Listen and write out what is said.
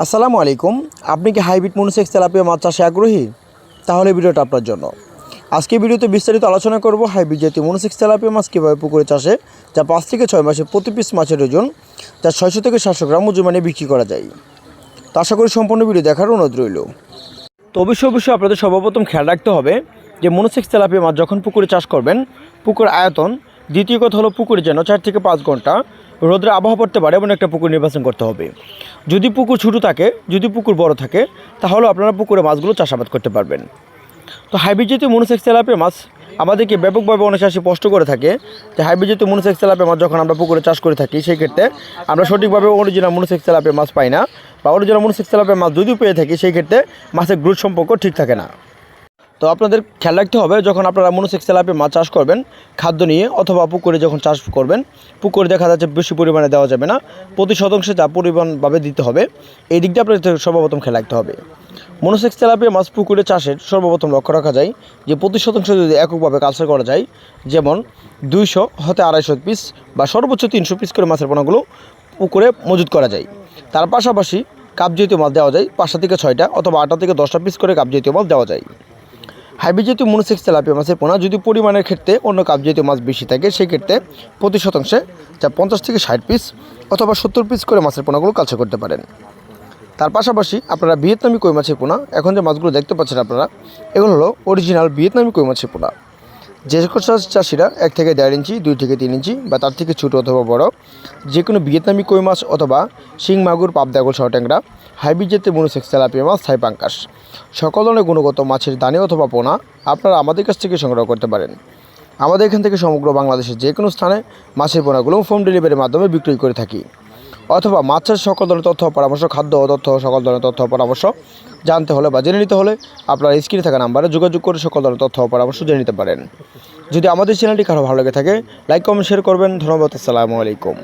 আসসালামু আলাইকুম। আপনি কি হাইব্রিড মনোসেক্স তেলাপিয়া মাছ চাষে আগ্রহী? তাহলে ভিডিওটা আপনার জন্য। আজকে ভিডিওতে বিস্তারিত আলোচনা করব হাইব্রিড জাতীয় মনোসেক্স তেলাপিয়া মাছ কীভাবে পুকুরে চাষে যা 5 থেকে 6 মাসে প্রতি পিস মাছের ওজন যা 600 থেকে 700 গ্রাম ওজন মানে বিক্রি করা যায়। তো আশা করি সম্পূর্ণ ভিডিও দেখার অনুরোধ রইল। তো অবশ্যই আপনাদের সর্বপ্রথম খেয়াল রাখতে হবে যে মনোসেক্স তেলাপিয়া মাছ যখন পুকুরে চাষ করবেন, পুকুর আয়তন, দ্বিতীয় কথা হলো পুকুরে যেন 4 থেকে 5 ঘন্টা রোদের আবহাওয়া পড়তে পারে এমন একটা পুকুর নির্বাচন করতে হবে। যদি পুকুর ছোটো থাকে, যদি পুকুর বড় থাকে, তাহলে আপনারা পুকুরে মাছগুলো চাষাবাদ করতে পারবেন। তো হাইব্রিড জাতীয় মনোসেক্স তেলাপিয়া মাছ আমাদেরকে ব্যাপকভাবে অনেক চাষি স্পষ্ট করে থাকে যে হাইব্রিড জাতীয় মনোসেক্স তেলাপিয়া মাছ যখন আমরা পুকুরে চাষ করে থাকি, সেই ক্ষেত্রে আমরা সঠিকভাবে অরিজিনাল মনোসেক্স তেলাপিয়া মাছ পাই না, বা অরিজিনাল মনোসেক্স তেলাপিয়া মাছ যদিও পেয়ে থাকি, সেই ক্ষেত্রে মাছের গ্রোথ সম্পর্ক ঠিক থাকে না। তো আপনাদের খেয়াল রাখতে হবে যখন আপনারা মনোসেক্স তেলাপিয়া মাছ চাষ করবেন খাদ্য নিয়ে, অথবা পুকুরে যখন চাষ করবেন, পুকুরে দেখা যাচ্ছে বেশি পরিমাণে দেওয়া যাবে না, প্রতি শতাংশে যা পরিমাণভাবে দিতে হবে, এই দিকটা আপনাদের সর্বপ্রথম খেয়াল রাখতে হবে। মনোসেক্স তেলাপিয়া মাছ পুকুরে চাষের সর্বপ্রথম লক্ষ্য রাখা যায় যে প্রতি শতাংশ যদি এককভাবে কালচার করা যায়, যেমন 200 হতে 250 পিস বা সর্বোচ্চ 300 পিস করে মাছের পোনাগুলো পুকুরে মজুত করা যায়। তার পাশাপাশি কাপ জাতীয় মাছ দেওয়া যায় 5টা থেকে 6টা অথবা 8টা থেকে 10টা পিস করে কাপ জাতীয় মাছ দেওয়া যায়। হাইব্রিড জাতীয় মনোসেক্স তেলাপিয়া মাছের পোনা যদি পরিমাণের ক্ষেত্রে অন্য কাপ জাতীয় মাছ বেশি থাকে, সেক্ষেত্রে প্রতি শতাংশে যা 50 থেকে 60 পিস অথবা 70 পিস করে মাছের পোনাগুলো কালচার করতে পারেন। তার পাশাপাশি আপনারা ভিয়েতনামি কই মাছের পোনা, এখন যে মাছগুলো দেখতে পাচ্ছেন আপনারা, এগুলো হলো অরিজিনাল ভিয়েতনামি কই মাছের পোনা। যে চাষিরা 1 থেকে 1.5 ইঞ্চি, 2 থেকে 3 ইঞ্চি বা তার থেকে ছোটো অথবা বড় যে কোনো ভিয়েতনামি কই মাছ অথবা শিং মাগুর, পাবদাগোল, সহ ট্যাংরা, হাইব্রিড জাতীয় মনোসেক্স তেলাপিয়া মাছ, থাই পাঙ্গাস সকল ধরনের গুণগত মাছের দানি অথবা পোনা আপনারা আমাদের কাছ থেকে সংগ্রহ করতে পারেন। আমাদের এখান থেকে সমগ্র বাংলাদেশের যে কোনো স্থানে মাছের পোনাগুলো হোম ডেলিভারির মাধ্যমে বিক্রয় করে থাকি। অথবা মাছের সকল ধরনের তথ্য পরামর্শ, খাদ্য তথ্য, সকল ধরনের তথ্য পরামর্শ জানতে হলে বা জেনে নিতে হলে আপনারা স্ক্রিনে থাকা নাম্বারে যোগাযোগ করে সকল ধরনের তথ্য পরামর্শ জেনে নিতে পারেন। যদি আমাদের চ্যানেলটি কারো ভালো লেগে থাকে, লাইক, কমেন্ট, শেয়ার করবেন। ধন্যবাদ। আসসালামু আলাইকুম।